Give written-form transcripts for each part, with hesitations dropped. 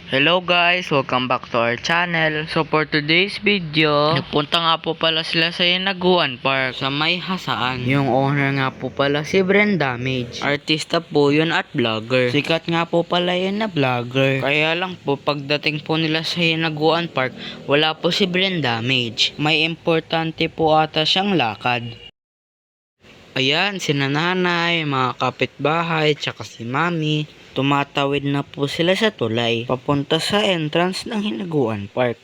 Hello guys, welcome back to our channel. So for today's video, napunta nga po pala sila sa Hinaguan Park sa May Hasaan. Yung owner nga po pala si Brenda Mage. Artista po yun at vlogger. Sikat nga po pala yun na vlogger. Kaya lang po pagdating po nila sa Hinaguan Park, wala po si Brenda Mage. May importante po ata siyang lakad. Ayan, si nanay, mga kapitbahay, tsaka si mami. Tumatawid na po sila sa tulay, papunta sa entrance ng Hinaguan Park.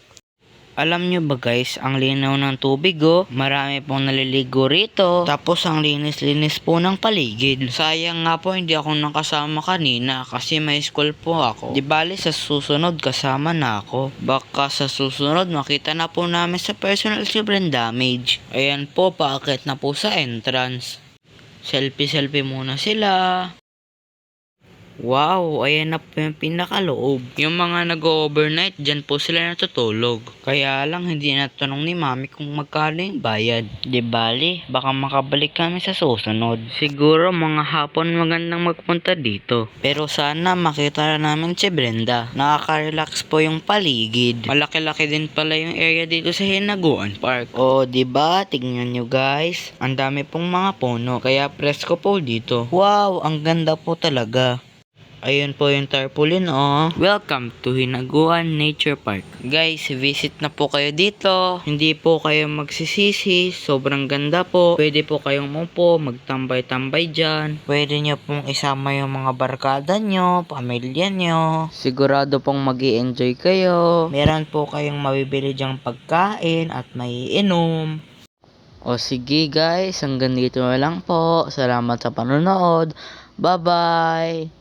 Alam nyo ba guys, ang linaw ng tubig marami pong naliligo rito, tapos ang linis-linis po ng paligid. Sayang nga po hindi ako nakasama kanina kasi may school po ako. Di bali sa susunod kasama na ako. Baka sa susunod makita na po namin sa personal si Brenda Mage. Ayan po, paakit na po sa entrance. Selfie muna sila. Wow, ayan na po yung pinakaloob. Yung mga nag-overnight, dyan po sila natutulog. Kaya lang hindi natanong ni mami kung magkano yung bayad. Di bali, baka makabalik kami sa susunod. Siguro mga hapon magandang magpunta dito. Pero sana makita na namin si Brenda. Nakaka-relax po yung paligid. Malaki-laki din pala yung area dito sa Hinaguan Park. O, di ba? Tingnan nyo guys. Ang dami pong mga puno. Kaya presko po dito. Wow, ang ganda po talaga. Ayun po yung tarpaulin Welcome to Hinaguan Nature Park. Guys, visit na po kayo dito. Hindi po kayo magsisisi. Sobrang ganda po. Pwede po kayong umupo, magtambay-tambay dyan. Pwede nyo pong isama yung mga barkada nyo, pamilya nyo. Sigurado pong mag-i-enjoy kayo. Meron po kayong mabibili dyang pagkain at maiinom. O sige guys, hanggang dito na lang po. Salamat sa panonood. Bye-bye!